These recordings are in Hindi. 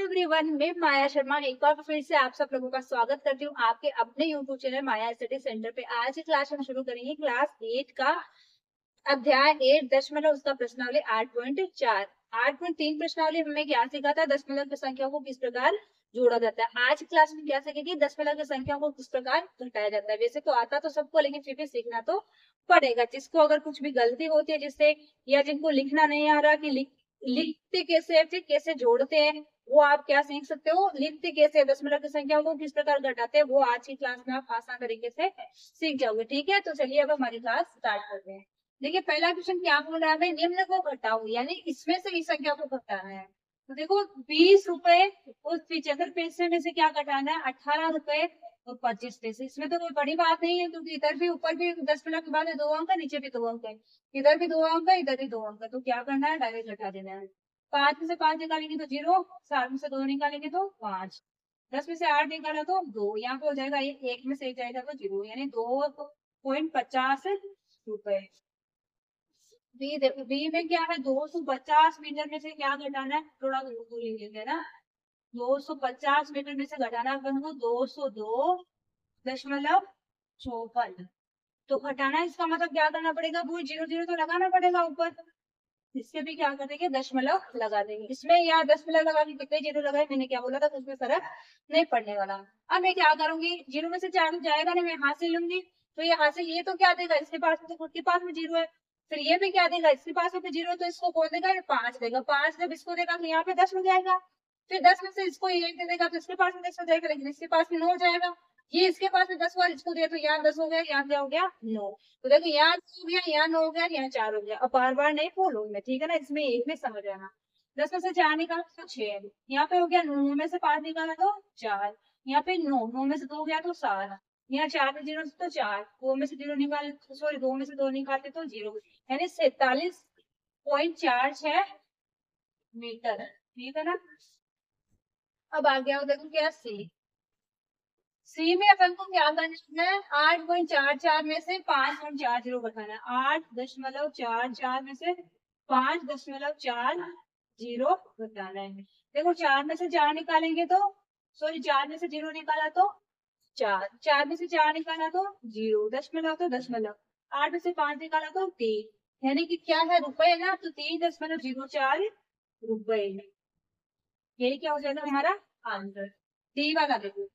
एवरीवन, मैं माया शर्मा एक बार फिर से आप सब लोगों का स्वागत करती हूँ आपके अपने यूट्यूब चैनल माया स्टडी सेंटर पे। आज की क्लास हम शुरू करेंगे क्लास 8 का अध्याय 8 दशमलव उसका प्रश्नावली 8.4। 8.3 प्रश्नावली हमें क्या सीखा था, दशमलव की संख्या को किस प्रकार जोड़ा जाता है। आज की क्लास में क्या सीखेंगे, दशमलव की संख्या को किस प्रकार घटाया जाता है। वैसे तो आता तो सबको, लेकिन फिर भी सीखना तो पड़ेगा। जिसको अगर कुछ भी गलती होती है जिससे, या जिनको लिखना नहीं आ रहा कि लिखते कैसे, फिर कैसे जोड़ते हैं, वो आप क्या सीख सकते हो, लिखते कैसे दशमलव की संख्या को किस प्रकार घटाते हैं, वो आज की क्लास में आप आसान तरीके से सीख जाओगे। ठीक है, तो चलिए अब हमारी क्लास स्टार्ट करते हैं। देखिए पहला क्वेश्चन क्या बोल रहा है, भाई निम्न को घटाओ, यानी इसमें से इस संख्या को घटाना है। तो देखो 20 रुपए उस 75 पैसे में से क्या घटाना है, 18 रुपए और 25 पैसे। इसमें तो कोई बड़ी बात नहीं है, क्योंकि इधर भी ऊपर भी दशमलव के बाद 2 अंक है, नीचे भी 2 अंक है, इधर भी 2 अंक है, इधर भी 2 अंक है। तो क्या करना है, डायरेक्ट घटा देना है। 5 में से 5 निकालेंगे तो 0, 7 में से 2 निकालेंगे तो 5, 10 में से 8 निकाला तो 2, यहाँ पे हो जाएगा 1 में से 1 जाएगा तो 0, यानी 2.50 रुपए। बी में क्या है, 250 मीटर में से क्या घटाना है, थोड़ा दूर लेंगे ना, 250 मीटर में से घटाना अपन को 202.54। तो घटाना इसका मतलब क्या करना पड़ेगा, वो 0 0 तो लगाना पड़ेगा ऊपर। इससे भी क्या कर देंगे, दशमलव लगा देंगे। इसमें या दशमलव लगा के कितने 0 लगाए, मैंने क्या बोला था, कुछ भी फर्क नहीं पड़ने वाला। अब मैं क्या करूंगी, 0 में से 4 जाएगा ना, मैं हाथ से लूंगी, तो ये हाथ से ये तो क्या देगा, इसके पास में तो खुद के पास में 0 है। फिर ये भी क्या देगा, इसके पास में 0 है, तो इसको कौन देगा, 5 देगा। 5 जब इसको देगा तो यहाँ पे 10 हो जाएगा। फिर 10 में से इसको 1 दे देगा तो इसके पास में 10 हो जाएगा, लेकिन इसके पास में 9 हो जाएगा। ये इसके पास में 10 हुआ, इसको दिया तो यहाँ 10 हो गया, यहाँ क्या हो गया, 9। तो देखो यहाँ 2 हो गया, यहाँ 9 हो गया, यहाँ 4 हो गया। अब बार बार नहीं बोलूंगी मैं, ठीक है ना, इसमें एक में समझ आना। 10 में से 4 निकाला तो 6, यहाँ पे हो गया 9 में से 5 निकाला तो 4, यहाँ पे 9 में से 2 गया तो 7, यहाँ 4 में 0 तो 4, 2 में से 0 निकाले, सॉरी 2 में से 2 निकालते तो 0, यानी 47.46 मीटर। ठीक है ना। अब आ गया देखो क्या, सी में अपन को क्या करना है, 8.44 में से 5.40 घटाना है। 8.44 में से 5.40 घटाना है। देखो 4 में से 4 निकालेंगे तो, सॉरी 4 में से 0 निकाला तो 4, 4 में से 4 निकाला तो 0, दशमलव तो दशमलव, 8 में से 5 निकाला तो 3, यानी कि क्या है, रुपए ना, तो 3.04 रुपए। यही क्या हो जाएगा हमारा आंसर। डी वाला देखो,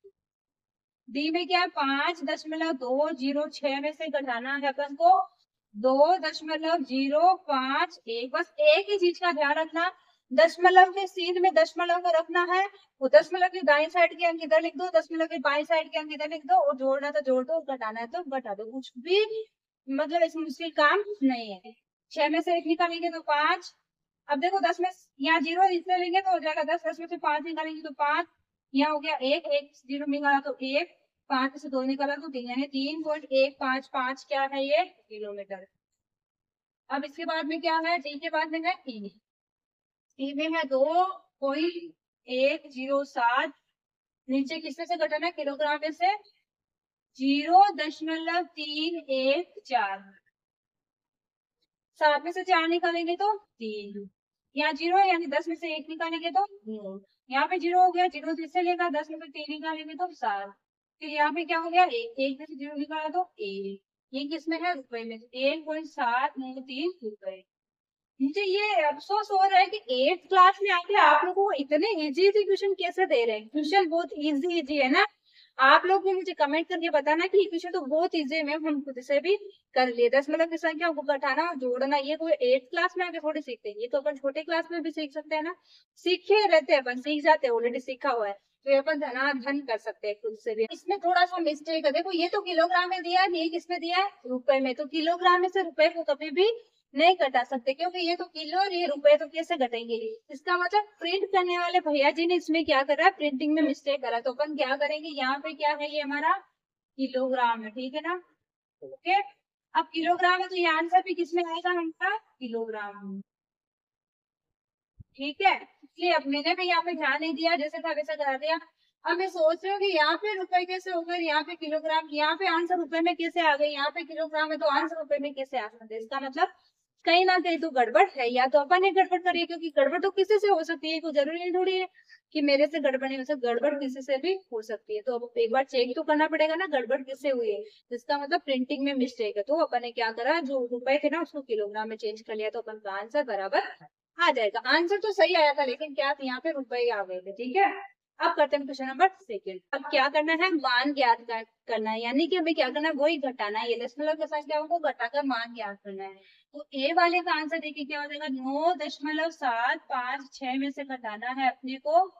डी में क्या है, 5.206 में से घटाना है अपन को 2.051। बस एक ही चीज का ध्यान रखना, दशमलव के सीध में दशमलव को रखना है। वो दशमलव की दाईं साइड के अंक इधर लिख दो, दशमलव की बाईं साइड के अंक इधर लिख दो, और जोड़ना तो जोड़ दो, घटाना है तो घटा दो। कुछ भी मतलब इसमें मुश्किल काम नहीं है। 6 में से 1 निकालेंगे तो 5। अब देखो 10 में यहाँ 0 इसमें लेंगे तो हो जाएगा 10, 10 में से 5 निकालेंगे तो 5, यहाँ हो गया 1, 1 0 निकाला तो 1, 5 में से 2 निकाला तो 3, यानी 3.155 क्या है, ये किलोमीटर। अब इसके बाद में क्या है, डी के बाद में है ई। ई में है 2.107, नीचे किससे से घटाना है, किलोग्राम में से 0.314। 7 में से 4 निकालेंगे तो 3, यहाँ 0 है, यानी 10 में से 1 निकालेंगे तो 9, यहाँ पे 0 हो गया, 0 जिससे लेगा, 10 में से 3 निकालेंगे तो 7, फिर यहाँ पे क्या हो गया, 1 में से 0 निकाला तो 1, ये किसमें है, रुपए में, 1.793 रुपए। मुझे ये अफसोस हो रहा है कि 8th क्लास में आके आप लोगों को इतने इजी क्वेश्चन कैसे दे रहे हैं। क्वेश्चन बहुत इजी है ना। आप लोग भी मुझे कमेंट करके बताना कि ये क्वेश्चन तो बहुत इजी है, मैम हम खुद से भी कर लिए। दशमलव की संख्या को घटाना और जोड़ना, ये कोई 8th क्लास में आके थोड़ी सीखते हैं, ये तो अपन छोटे क्लास में भी सीख सकते हैं ना। सीखे रहते हैं अपन, सीख जाते हैं, ऑलरेडी सीखा हुआ है, तो ये अपन धनाधन कर सकते हैं खुद से भी। इसमें थोड़ा सा मिस्टेक है, देखो ये तो किलोग्राम में दिया है, ये किसमें दिया है, रुपए में। तो किलोग्राम में से रुपए को कभी भी नहीं घटा सकते, क्योंकि ये तो किलो और ये रुपए, तो कैसे घटेंगे। इसका मतलब प्रिंट करने वाले भैया जी ने इसमें क्या करा है, प्रिंटिंग में मिस्टेक करा। तो अपन क्या करेंगे, यहाँ पे क्या है, ये हमारा किलोग्राम है, ठीक है ना। ओके, अब किलोग्राम है तो ये आंसर भी किसमें आएगा, हमारा किलोग्राम। ठीक है, इसलिए अब मैंने भी यहाँ पे ध्यान नहीं दिया, जैसे था वैसा करा दिया। अब मैं सोच रही हूँ कि यहाँ पे रुपए कैसे हो गए, यहाँ पे किलोग्राम, यहाँ पे आंसर रुपए में कैसे आ गए, यहाँ पे किलोग्राम है तो आंसर रुपए में कैसे आ सकते। इसका मतलब कहीं ना कहीं तो गड़बड़ है, या तो अपन ने गड़बड़ करी है, क्योंकि गड़बड़ तो किसी से हो सकती है, कोई जरूरी नहीं थोड़ी है कि मेरे से गड़बड़ नहीं हो सकती, गड़बड़ किसी से भी हो सकती है। तो अब एक बार चेक तो करना पड़ेगा ना गड़बड़ किससे हुई है, जिसका मतलब प्रिंटिंग में मिस्टेक है। तो अपन ने क्या करा, जो रुपए थे ना उसको किलोग्राम में चेंज कर लिया, तो अपन का आंसर बराबर आ जाएगा। आंसर तो सही आया था, लेकिन क्या यहाँ पे रुपए आ गए थे। ठीक है, अब करते हैं क्वेश्चन नंबर सेकेंड। अब क्या करना है, मान ज्ञात करना है, यानी कि हमें क्या करना है, वही घटाना है। ये दशमलव की संख्याओं को घटाकर मान ज्ञात करना है। तो ए वाले का आंसर देखिए क्या हो जाएगा, 9.756 में से घटाना है अपने को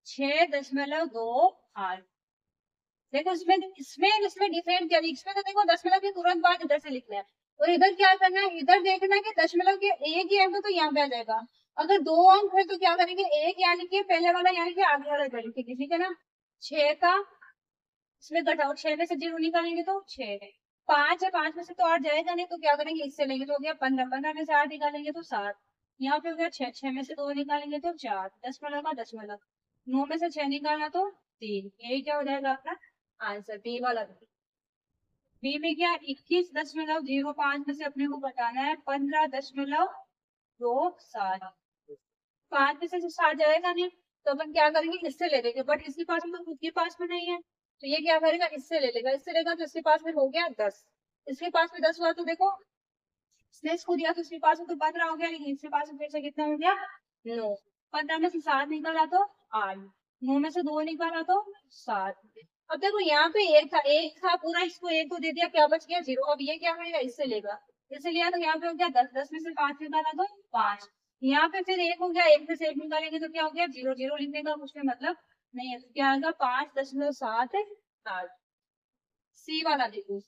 6.28। देखो इसमें इसमें इसमें डिफरेंट क्या है, इसमें तो देखो दशमलव के तुरंत बाद इधर से लिखना है, और इधर क्या करना है, इधर देखना है कि दशमलव के एक ही अंक तो यहाँ पे आ जाएगा। अगर दो अंक है तो क्या करेंगे, एक यानी कि पहले वाला यानी कि आगे वाला करेंगे, ठीक है ना। 6 का इसमें घटाओ, 6 में से 0 निकालेंगे तो 6, 5 है, 5 में से तो 8 जाएगा नहीं, तो क्या करेंगे, इससे लेंगे तो हो गया 15, 15 में से 8 निकालेंगे तो 7, यहाँ पे हो गया 6, 6 में से 2 निकालेंगे तो 4, दशमलव का दशमलव, 9 में से 6 निकालना तो 3, यही क्या हो जाएगा अपना आंसर, बी वाला। बी में क्या, 21.05 में से अपने को बताना है 15.27, 5 में से 7 जाएगा नहीं, तो अपन क्या करेंगे, इससे ले लेंगे, बट इसके पास में तो खुद के पास में नहीं है, तो ये क्या करेगा, इससे ले लेगा, इससे लेगा तो इसके पास में हो गया 10, इसके पास में 10 हुआ तो देखो इसने इसको दिया तो इसके पास में तो 15 हो गया, लेकिन इसके पास में फिर से कितना हो गया 9, 15 में से 7 निकाला तो 8, 9 में से 2 निकाला तो 7। अब देखो यहाँ पे एक था पूरा, इसको एक को दे दिया, क्या बच गया 0। अब ये क्या करेगा, इससे लेगा, इससे लिया तो यहाँ पे हो गया 10, 10 में से 5 निकाला तो 5, यहाँ पे फिर एक हो गया, एक में से एक निकालेंगे तो क्या हो गया 0, 0 लिखने का कुछ भी मतलब नहीं है, तो क्या आएगा 5.78। सी वाला देखो,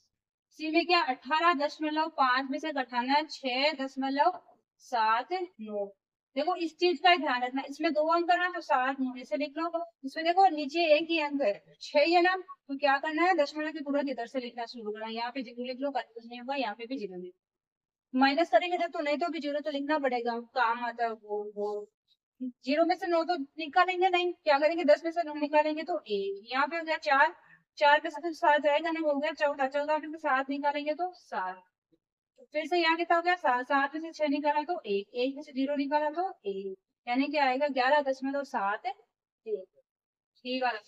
सी में क्या 18.5 में से घटाना है 6.79। देखो इस चीज का ध्यान रखना, इसमें 2 अंक करना तो 7, 9 ऐसे लिख लो। इसमें देखो नीचे एक ही अंक है 6 है ना, तो क्या करना है, दशमलव के तुरंत इधर से लिखना शुरू करना है, यहाँ पे 0 लिख लो, कंफ्यूज नहीं होगा, यहाँ पे भी 0 लिख, माइनस करेंगे जब तो नहीं तो भी 0 तो लिखना पड़ेगा, काम आता है वो 0 में से 9 तो निकालेंगे नहीं, क्या करेंगे 10 में से 9 निकालेंगे तो 1, यहाँ पे हो गया 4, 4 में से तो 7 जाएगा नहीं, हो गया 14, 14 में से 7 निकालेंगे तो 7, फिर से यहाँ कितना हो गया 7, 7 में से 6 निकाला तो 1, 1 में से 0 निकाला तो 1, यानी कि आएगा 11.7 ठीक है।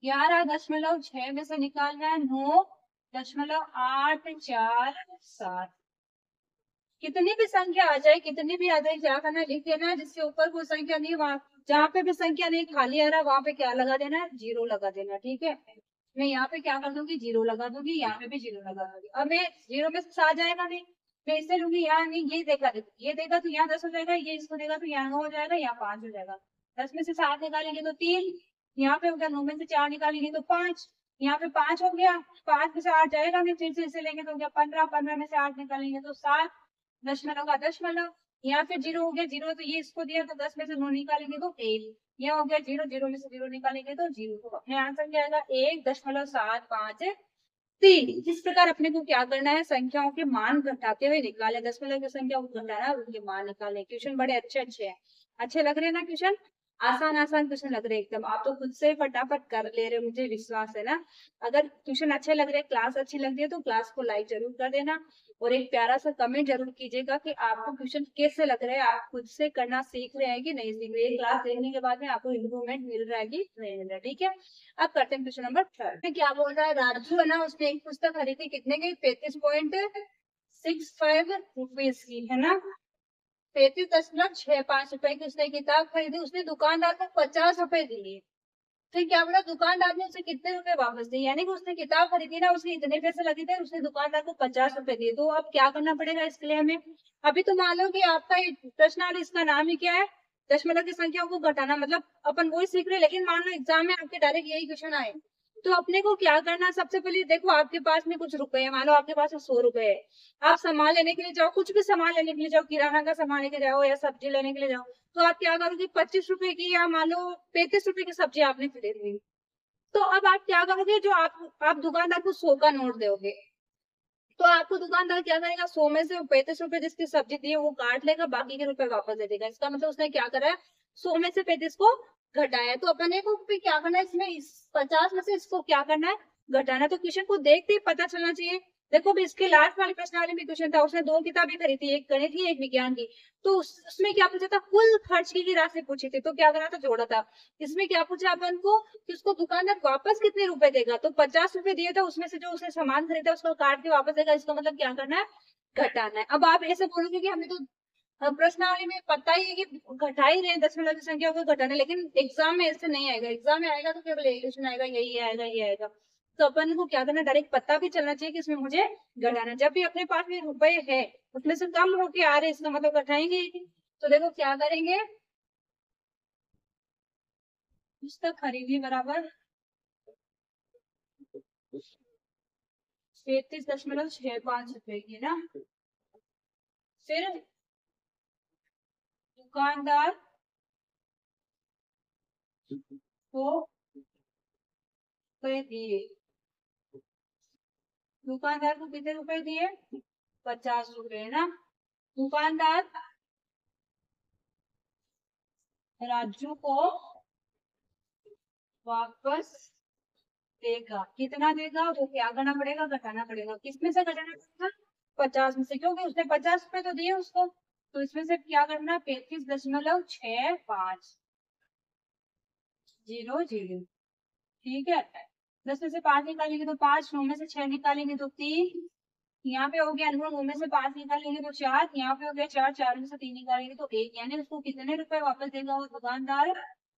11.6 में से निकालना है 9.847। कितनी भी संख्या आ जाए, कितनी भी आ जाए, क्या करना है, लिख देना है, जिसके ऊपर कोई संख्या नहीं, वहां जहाँ पे भी संख्या नहीं खाली आ रहा वहां पे क्या लगा देना है, 0 लगा देना। ठीक है, मैं यहाँ पे क्या कर दूंगी, 0 लगा दूंगी, यहाँ पे भी 0 लगा दूंगी। अब मैं 0 में से 7 जाएगा नहीं, मैं इससे लूंगी, यहाँ नहीं, ये देगा तो यहाँ 10 हो जाएगा, ये इसको देगा तो यहाँ 9 हो जाएगा, यहाँ 5 हो जाएगा। 10 में से 7 निकालेंगे तो 3, यहाँ पे हो गया 9 में से 4 निकालेंगे तो 5, यहाँ पे 5 हो गया, 5 में से 8 जाएगा नहीं, फिर से इसे लेंगे तो हो गया 15, 15 में से 8 निकालेंगे तो 7, दशमलव का दशमलव, यहाँ पे 0 हो गया, 0 तो ये इसको दिया तो 10 में से 9 निकालेंगे तो 1, यह हो गया 0, 0 में से 0 निकालेंगे तो 0, तो अपने आंसर क्या आएगा 1.753। इस प्रकार अपने को क्या करना है, संख्याओं के मान घटाते हुए निकाले, दशमलव की संख्या को घटाना, उनके मान निकालने। क्वेश्चन बड़े अच्छे अच्छे हैं, अच्छे लग रहे हैं ना क्वेश्चन, आसान आसान क्वेश्चन लग रहे हैं एकदम, आप तो खुद से फटाफट कर ले रहे हो, मुझे विश्वास है ना। अगर ट्यूशन अच्छे लग रहे हैं, क्लास अच्छी लग रही है, तो क्लास को लाइक जरूर कर देना, और एक प्यारा सा कमेंट जरूर कीजिएगा कि आपको ट्यूशन कैसे लग रहा है, आप खुद से करना सीख रहे हैं कि नहीं सीख रहे हैं। क्लास देखने के बाद में आपको इम्प्रूवमेंट मिल रहा है कि नहीं मिल रहा है। ठीक है, अब करते हैं क्वेश्चन नंबर 3। क्या बोल रहा है, राजू है ना, उसने एक पुस्तक खरीदी, कितने की, 35.65 रुपीज की, है ना, 35.65 रुपए की उसने किताब खरीदी, उसने दुकानदार को 50 रुपए दिए। फिर क्या बोला, दुकानदार ने उसे कितने रुपए वापस दिए, यानी कि उसने किताब खरीदी ना, उसके इतने पैसे लगे थे, उसने दुकानदार को 50 रुपए दिए। तो अब क्या करना पड़ेगा इसके लिए हमें, अभी तो मान लो कि आपका ये प्रश्न, इसका नाम ही क्या है, दशमलव की संख्याओं को घटाना, मतलब अपन वही सीख रहे हैं, लेकिन मान लो एग्जाम में आपके डायरेक्ट यही क्वेश्चन आए, तो अपने को क्या करना, सबसे पहले देखो आपके पास में कुछ रुपए है, मान लो आपके पास 100 रुपए है, आप सामान लेने के लिए जाओ, कुछ भी सामान लेने के लिए जाओ, किराना का सामान लेके जाओ या सब्जी लेने के लिए जाओ, तो आप क्या करोगे, 25 रुपए की या मान लो 35 रुपए की सब्जी आपने खरीद ली, तो अब आप क्या करोगे, जो आप दुकानदार को 100 का नोट दोगे, तो आपको दुकानदार क्या करेगा, 100 में से 35 रुपए जिसकी सब्जी दी है वो काट लेगा, बाकी के रुपए वापस दे देगा। इसका मतलब उसने क्या करा है, 100 में से 35 को घटाया। तो अपने को भी क्या करना है, इसमें 50 में से इसको क्या करना है, घटाना। तो क्वेश्चन को देखते ही पता चलना चाहिए देखो भी इसके लास्ट वाले प्रश्नावली में क्वेश्चन था, उसने 2 किताबें खरीदी, एक गणित की एक विज्ञान की। तो उसमें क्या पूछा था, कुल खर्च की राशि पूछी थी, तो क्या करना था, जोड़ा था। इसमें क्या पूछा अपन को कि उसको दुकानदार वापस कितने रुपए देगा, तो 50 रुपए दिए थे, उसमें से जो उसने सामान खरीदा उसको काट के वापस देगा, इसका मतलब क्या करना है, घटाना है। अब आप ऐसे बोलोगे कि हमें तो प्रश्नावली में पता ही है कि घटा ही रहे दशमलव की संख्या को घटाना, लेकिन एग्जाम में ऐसे नहीं आएगा। एग्जाम में आएगा तो केवल एक क्वेश्चन आएगा, यही आएगा, ये आएगा। तो अपन को क्या करना, डायरेक्ट पता भी चलना चाहिए कि इसमें मुझे घटाना। जब भी अपने पास में रुपए है उसमें से कम होके आ रहे, इसका मतलब घटाएंगे ही। तो देखो क्या करेंगे, पुस्तक खरीदी बराबर 33.65 रुपए की ना। फिर दुकानदार को रुपए दिए, दुकानदार को कितने रुपए दिए, 50 रुपए ना। दुकानदार राजू को वापस देगा, कितना देगा, वो क्या करना पड़ेगा, घटाना पड़ेगा। किसमें से घटाना पड़ेगा, 50 में से, क्योंकि उसने 50 रुपए तो दिए उसको। तो इसमें से क्या करना, 35.6500, ठीक है। 10 में से 5 निकालेंगे तो 5, 9 में से 6 निकालेंगे तो 3, यहाँ पे हो गया 9, 9 में से 5 निकालेंगे तो 4, यहाँ पे हो गया 4, 4 में से 3 निकालेंगे तो 1, यानी उसको कितने रुपए वापस देगा वो दुकानदार,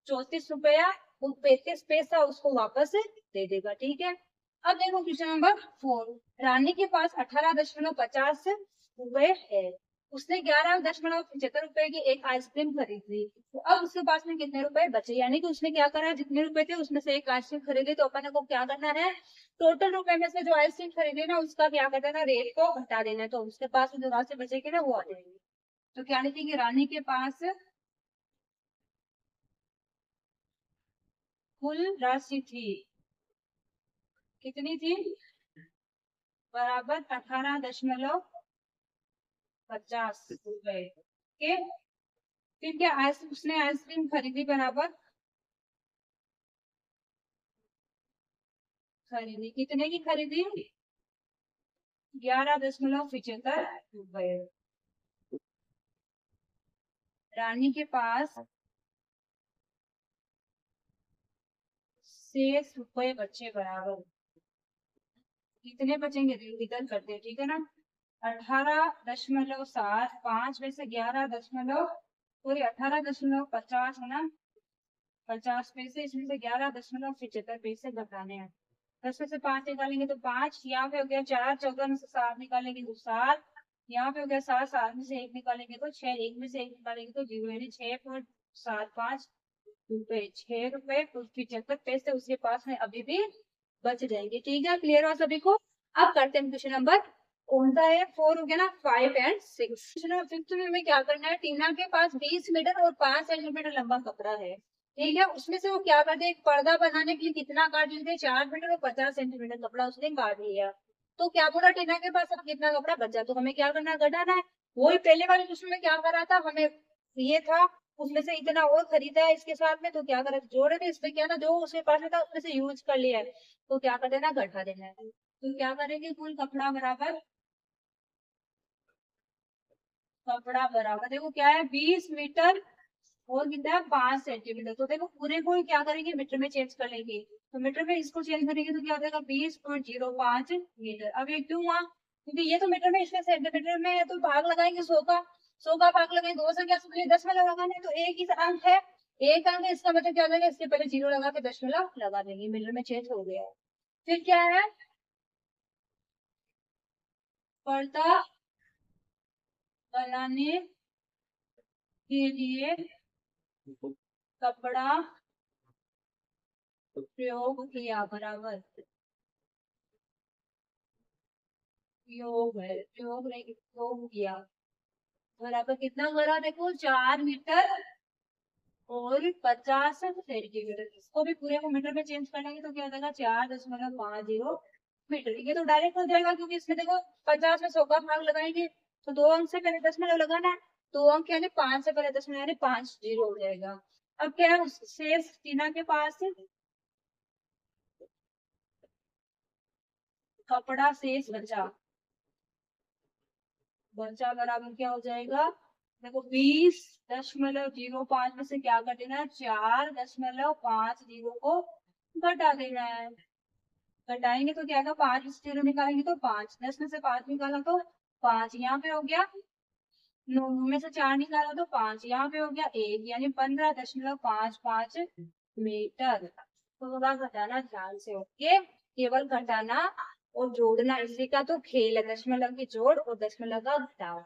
34 रुपया, वो 35 पैसा उसको वापस दे देगा, ठीक है। अब देखो क्वेश्चन नंबर 4, रानी के पास 18.50 रुपए है, उसने 11.75 रुपए की एक आइसक्रीम खरीदी। तो अब उसके पास में कितने रुपए बचे, यानी कि उसने क्या करा, जितने रुपए थे उसमें से एक आइसक्रीम खरीदी, तो अपन को क्या करना है, टोटल रुपए में से जो आइसक्रीम खरीदे ना उसका क्या कर देना, रेट को घटा देना है, तो उसके पास जो राशि बचेगी ना वो आ जाएगी। तो क्या लिखेंगे, रानी के पास कुल राशि थी, कितनी थी, बराबर 18.50 रुपए के। फिर क्या उसने आइसक्रीम खरीदी बराबर, खरीदी कितने की खरीदी, 11.75 रुपए। रानी के पास शेष रुपए बचे बराबर, कितने बचेंगे, विकल्प करते हैं, ठीक है ना। 18.75 में से 11 पूरी 18.50 है ना, 50 पैसे, इसमें से 11.75 पैसे घटाने हैं। 10 में से 5 निकालेंगे तो 5, यहाँ पे हो गया 4, 14 में से 7 निकालेंगे तो 7, यहाँ पे हो गया 7, 7 में से 1 निकालेंगे तो 6, 1 में से 1 निकालेंगे तो 0, यानी 6.75 रुपए, 6 रुपए 75 पैसे उसके पास में अभी भी बच जाएंगे, ठीक है। क्लियर हो सभी को। अब करते हैं क्वेश्चन नंबर, कौन सा है, 4 हो गया ना, 5 एंड 6। क्वेश्चन 5 में हमें क्या करना है, टीना के पास 20 मीटर और 5 सेंटीमीटर लंबा कपड़ा है, ठीक है। उसमें से वो क्या करते हैं, एक पर्दा बनाने के लिए कितना काट लेते हैं, 4 मीटर और 50 सेंटीमीटर कपड़ा उसने काट लिया। तो क्या बोला, टीना के पास अब कितना कपड़ा बचा, तो हमें क्या करना है, घटाना है। वही पहले वाले क्वेश्चन में क्या करा था, हमें ये था, उसमें से इतना और खरीदा है इसके साथ में, तो क्या करा, जोड़े थे, इसमें क्या ना, जो उसके पास में था उसमें से यूज कर लिया है, तो क्या कर देना, घटा देना है। तो क्या करेंगे, कुल कपड़ा बराबर, कपड़ा बराबर देखो क्या है, 20 मीटर और कितना है, 5 सेंटीमीटर। तो देखो पूरे को ही क्या करेंगे, मीटर में चेंज कर लेंगे, तो मीटर में इसको चेंज करेंगे तो क्या हो जाएगा, 20.05 मीटर। अब ये क्यों हुआ, क्योंकि ये तो मीटर में, इसमें सेंटीमीटर में है, तो भाग लगाएंगे 100 का, 100 का भाग लगाएंगे, 2 संख्या से पहले 10 में लगाना है, तो एक ही अंक है, एक अंक है, इसका मतलब क्या हो जाएगा, इसके पहले 0 लगा के 10 लगा देंगे, मीटर में चेंज हो गया है। फिर क्या है, पर्दा बनाने के लिए कपड़ा प्रयोग किया बराबर, योग है, योग नहीं, योग किया बराबर कितना करा, देखो 4 मीटर और 50 सेंटीमीटर। इसको भी पूरे को मीटर में चेंज कर लेंगे तो क्या हो जाएगा, 4.50 मीटर। ये तो डायरेक्ट हो जाएगा, क्योंकि इसमें देखो 50 में 100 का भाग लगाएंगे, तो 2 अंक से पहले 10 लगाना है, 2 अंक यानी 5 से पहले 10 यानी 5 0 हो जाएगा। अब क्या है, शेष टीना के पास कपड़ा शेष बचा, बचा बराबर क्या हो जाएगा, देखो 20.05 में से क्या कर देना है, 4.50 को घटा देना है। घटाएंगे तो क्या आएगा, 5 से 0 निकालेंगे तो 5, 10 में से 5 निकाला तो 5 यहाँ पे हो गया, 9 में से 4 निकाला तो 5 यहाँ पे हो गया 1, यानी 15.55 मीटर। तो थोड़ा घटाना ध्यान से, ओके, केवल घटाना और जोड़ना इसी का तो खेल है, दशमलव की जोड़ और दशमलव का घटाव।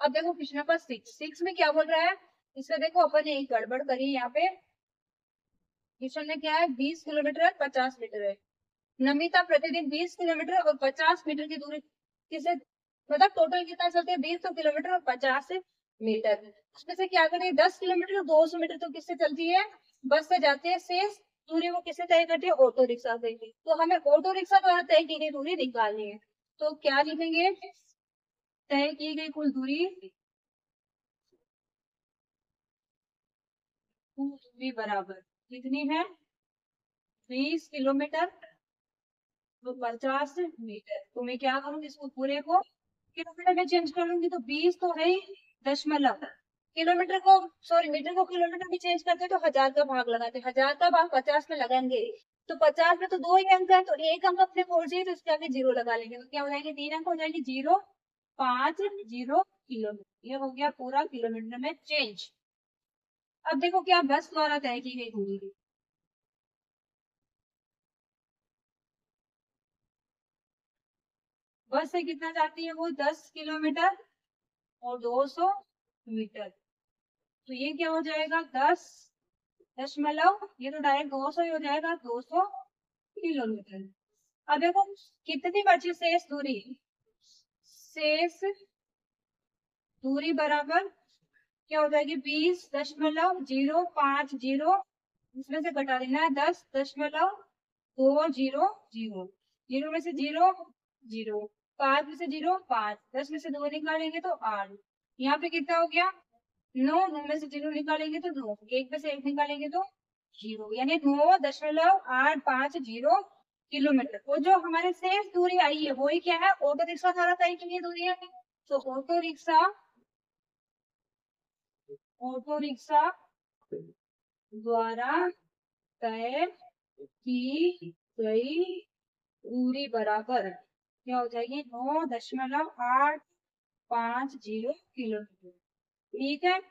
अब देखो क्वेश्चन नंबर 6 में क्या बोल रहा है, इसमें देखो अपन ने एक गड़बड़ करी यहाँ पे। क्वेश्चन में क्या है, 20 किलोमीटर और 50 मीटर है। नमिता प्रतिदिन 20 किलोमीटर और 50 मीटर की दूरी किसे, मतलब टोटल कितना चलते हैं, 20 किलोमीटर और 50 मीटर। उसमें से क्या करें, 10 किलोमीटर और 200 मीटर तो किससे चलती है, बस से जाती है। शेष दूरी वो किससे तय करती है, ऑटो रिक्शा से। तो हमें ऑटो रिक्शा द्वारा तय की गई दूरी निकालनी है। तो क्या लिखेंगे, तय की गई कुल दूरी, कुल दूरी बराबर कितनी है, 20 किलोमीटर तो 50 मीटर। तो मैं क्या करूंगी, इसको पूरे को किलोमीटर में चेंज कर लूंगी, तो 20 तो है ही, दशमलव, किलोमीटर को सॉरी मीटर को किलोमीटर में चेंज करते तो 1000 का भाग लगाते, 1000 का भाग 50 में लगाएंगे तो 50 में तो 2 ही अंक है, तो एक अंक अपने खोल चाहिए, तो इसके आगे 0 लगा लेंगे, तो क्या हो जाएगी, 3 अंक हो जाएगी, 050 किलोमीटर। ये हो गया पूरा किलोमीटर में चेंज। अब देखो क्या बस द्वारा तय की गई दूरी, बस से कितना जाती है वो, 10 किलोमीटर और 200 मीटर। तो ये क्या हो जाएगा, 10., ये तो डायरेक्ट 200 ही हो जाएगा, 200 किलोमीटर। अब देखो कितनी बची शेष दूरी, शेष दूरी बराबर क्या हो जाएगी, 20.050, इसमें से घटा देना है 10.200, जीरो में से 0 0, 5 में से 0 5, 10 में से 2 निकालेंगे तो 8, यहाँ पे कितना हो गया, 9, 9 में से 0 निकालेंगे तो 2, 1 में से 1 निकालेंगे तो 0, यानी 9.850 किलोमीटर। वो जो हमारे शेष दूरी आई है वही क्या है, ऑटो रिक्शा द्वारा तय की गई दूरी है। तो ऑटो रिक्शा द्वारा तय की गई दूरी बराबर क्या हो जाएगी, 9.850 किलोमीटर। ठीक है,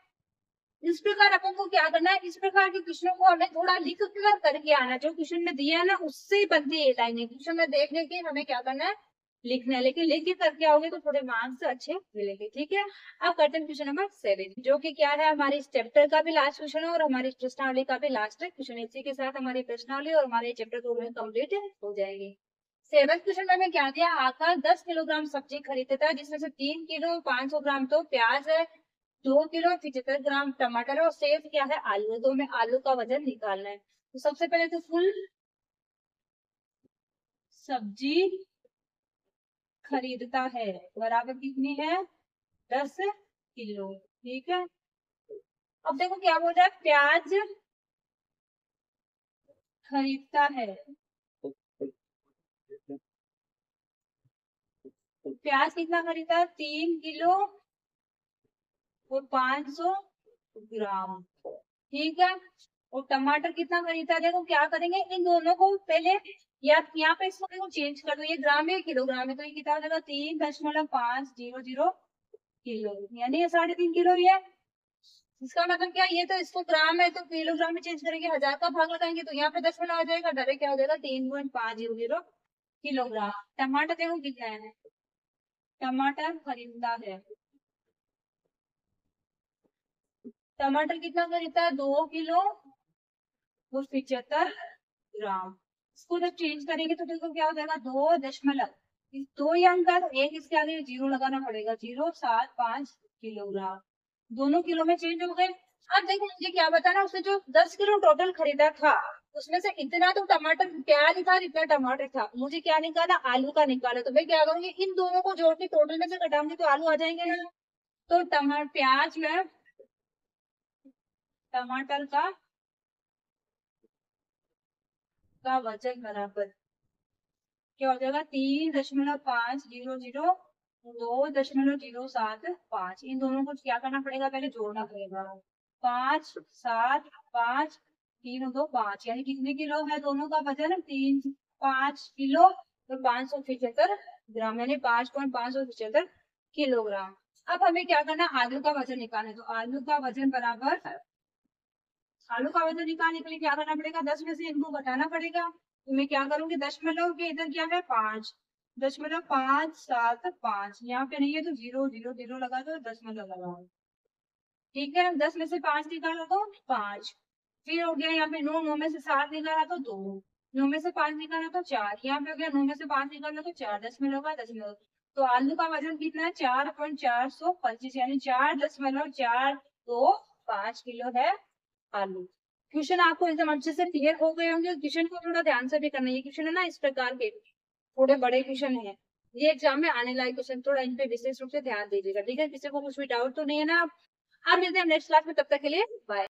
इस प्रकार अपन को क्या करना है, इस प्रकार के क्वेश्चनों को हमें थोड़ा लिख कर करके आना, जो क्वेश्चन में दिया है ना उससे ही बनती है लाइनें, क्वेश्चन में देख लेके हमें क्या करना है, लिखना है, लेकिन लिख के करके आओगे तो थोड़े मार्क्स अच्छे मिलेंगे। ठीक है, अब करते हैं क्वेश्चन नंबर 7, जो कि क्या है, हमारे इस चैप्टर का भी लास्ट क्वेश्चन है और हमारी प्रश्नावली का भी लास्ट क्वेश्चन। इसी के साथ हमारी प्रश्नावली और हमारे चैप्टर 2 में कंप्लीट हो जाएगी। 7th क्वेश्चन में हमें क्या दिया, आकाश 10 किलोग्राम सब्जी खरीदता है, जिसमें से 3 किलो 500 ग्राम तो प्याज है, 2 किलो 75 ग्राम टमाटर और शेष क्या है, आलू है। तो हमें आलू का वजन निकालना है। तो सबसे पहले तो कुल सब्जी खरीदता है बराबर कितनी है, 10 किलो। ठीक है, अब देखो क्या बोल रहा है, प्याज खरीदता है, प्याज कितना खरीदता है, 3 किलो और 500 ग्राम। ठीक है, और टमाटर कितना खरीदा है, देखो क्या करेंगे, इन दोनों को पहले या यहाँ पे इसको देखो चेंज कर दो, ये ग्राम है किलोग्राम है, तो ये कितना हो जाएगा, 3.500 किलो, यानी ये 3.5 किलो ही है। इसका मतलब क्या, ये तो इसको ग्राम है तो किलोग्राम में चेंज करेंगे, 1000 का भाग लगाएंगे तो यहाँ पे 10 आ जाएगा, डायरेक्ट क्या हो जाएगा, 3.500 किलोग्राम। टमाटर देखो कितना है, टमाटर खरीदता है, टमाटर कितना खरीदता है, 2 किलो और 75 ग्राम। इसको जब चेंज करेंगे तो देखो क्या हो जाएगा, 2., दो ही अंक है तो एक इसके आगे 0 लगाना पड़ेगा, 075 किलोग्राम, दोनों किलो में चेंज हो गए। अब देखो मुझे क्या बताना, उसने जो 10 किलो टोटल खरीदा था उसमें से इतना तो टमाटर प्याज था, इतना टमाटर था, मुझे क्या निकाला, आलू का निकाला। तो मैं क्या करूंगी, इन दोनों को जोड़ के टोटल में से घटाऊंगी तो आलू आ जाएंगे ना। तो टमाटर प्याज में टमाटर का वजन बराबर क्या हो जाएगा, 3.500 2.075। इन दोनों को क्या करना पड़ेगा, पहले जोड़ना पड़ेगा। 5 7 5 3 2 5, यानी कितने किलो है दोनों का वजन, 5 किलो। तो 575 ग्राम, यानी 5.575 किलोग्राम। अब हमें क्या करना है, आलू का वजन निकालना है। तो आलू का वजन बराबर, आलू का वजन निकालने के लिए क्या करना पड़ेगा, 10 में से इनको घटाना पड़ेगा। तो मैं क्या करूंगी, दशमलव के इधर क्या है 5, 5.7 यहाँ पे नहीं है तो 0 0 0 लगा दो, दशमलव लगाओ। ठीक है, 10 में से 5 निकाला तो 5। फिर हो गया यहाँ पे 9, 9 में से 7 निकाला तो 2, 9 में से 5 निकाला तो 4। यहाँ पे हो गया 9 में से 5 निकाला तो 4, दशमलव का दशमलव। तो आलू का वजन कितना है, 4.425, यानी 4.425 किलो है आलू। क्वेश्चन आपको एकदम अच्छे से क्लियर हो गए होंगे। क्वेश्चन को थोड़ा ध्यान से भी करना है, ये क्वेश्चन है ना इस प्रकार के थोड़े बड़े क्वेश्चन है, ये एग्जाम में आने लायक क्वेश्चन, थोड़ा इन पे विशेष रूप से ध्यान दीजिएगा। ठीक है, किसी को कुछ भी डाउट तो नहीं है ना। आप मिलते हैं नेक्स्ट क्लास में, तब तक के लिए बाय।